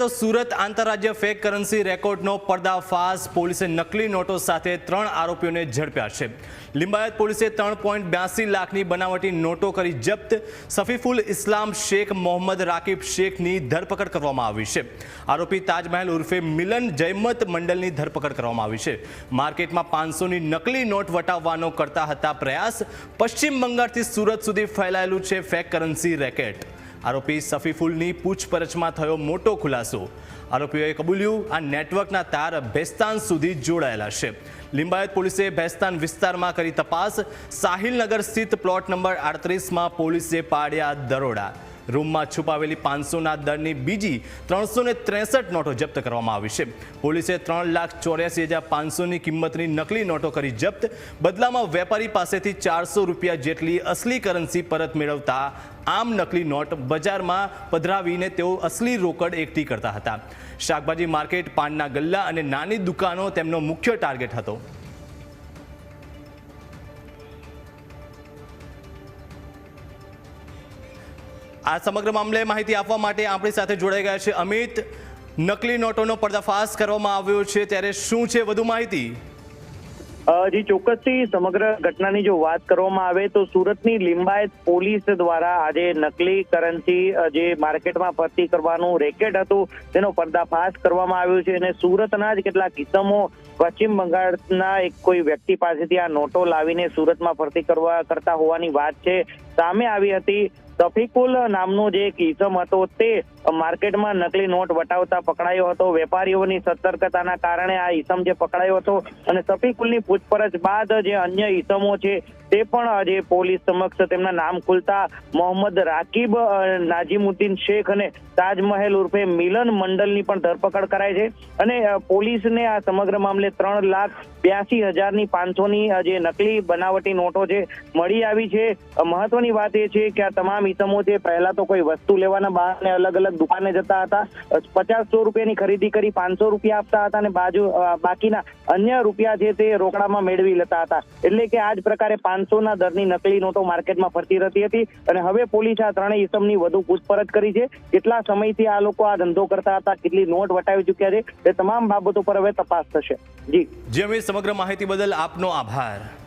તો સુરત આંતરરાજ્ય fake currency રેકોર્ડનો પર્દાફાશ। પોલીસે નકલી નોટો સાથે 3 આરોપીઓને ઝડપ્યા છે। લિંબાયત પોલીસે 3.82 લાખની બનાવટી નોટો કરી જપ્ત। સફીફુલ ઇસ્લામ શેખ મોહમ્મદ રાકીબ શેખની ધરપકડ કરવામાં આવી છે। આરોપી તાજમહેલ ઉર્ફે મિલન જયમત મંડલની ધરપકડ કરવામાં આવી છે। માર્કેટમાં 500ની નકલી નોટ વટાવવાનો કરતા હતા પ્રયાસ। પશ્ચિમ બંગાળથી સુરત સુધી ફેલાયેલું છે ફેક કરન્સી રેકેટ। आरोपी सफीफुलनी पूछपरछमां थयो मोटो खुलासो। आरोपीओए कबूल्युं आ नेटवर्कना तार बेस्तान सुधी जोड़ायेला छे। लिंबायत पोलीसे बेस्तान विस्तारमां करी तपास। साहिलनगर स्थित प्लॉट नंबर 38 में पोलीसे पाड्या दरोड़ा। रूम में छुपावेली 500 दरनी बीजी 363 नोटो जप्त करवामां आवी छे। पोलीसे 3,84,500 किंमतनी नकली नोटो करी जप्त। बदलामां वेपारी पासेथी 400 रूपिया जेटली असली करन्सी परत मेळवता आम नकली नोट बजार में पधरावीने तेओ असली रोकड़ एकठी करता हता। शाकभाजी मार्केट, पानना गल्ला अने नानी दुकानों तेमनो मुख्य टार्गेट हतो। आ समग्र मामले माहिती आपवा माटे आपणी साथे जोड़ाई गया छे अमित। नकली नोटोनो पर्दाफाश करवामां आव्यो छे त्यारे शुं छे वधु माहिती? जी चौक्कसथी समग्र घटनानी जो बात करवामां आवे तो सूरतनी लिंबायत पोलीस द्वारा आज नकली करन्सी जे मार्केटमां फरती करवानुं रेकेट हतुं तेनो पर्दाफाश करवामां आव्यो छे अने सूरतना ज केटलाक किस्सामो पश्चिम बंगाळना एक कोई व्यक्ति पासेथी आ नोटो लावीने सूरतमां फरती करता होवानी वात छे सामे आवी हती। सफीकुल नामनो जे एक ईसम हतो ते मार्केटमां नकली नोट वटावता पकड़ायो हतो। वेपारीओनी सतर्कताना कारणे आ ईसम जे पकड़ायो हतो अने सफीकुलनी पूछपरछ बाद जे अन्य ईसमो छे ते पण जे पोलीस समक्ष तेमना नाम खुलता मोहम्मद राकीब नाजीमुद्दीन शेख अने ताजमहल उर्फे मिलन मंडलनी पण धरपकड़ कराई छे अने पोलीसने आ समग्र मामले 3,82,500 जे नकली बनावटी नोटो छे मળી આવી છે। મહત્વની વાત એ છે કે આ તમામ ઈસમો છે પહેલા તો કોઈ વસ્તુ લેવાના બહાને અલગ અલગ દુકાને જતા હતા। 50-100 રૂપિયાની ખરીદી કરી 500 રૂપિયા આપતા હતા અને બાકીના અન્ય રૂપિયા છે તે રોકડામાં મેળવી લેતા હતા। એટલે કે આ જ પ્રકારે 500ના દરની નકલી નોટો માર્કેટમાં ફરતી રહેતી હતી અને હવે પોલીસે આ ત્રણેય ઈસમની વધુ પૂછપરછ કરી છે। કેટલા સમયથી આ લોકો આ ધંધો કરતા હતા, કેટલી નોટ વટાવી ચૂક્યા છે, તે તમામ બાબતો પર હવે તપાસ થશે। જી અમિત, સમગ્ર માહિતી બદલ આપનો આભાર।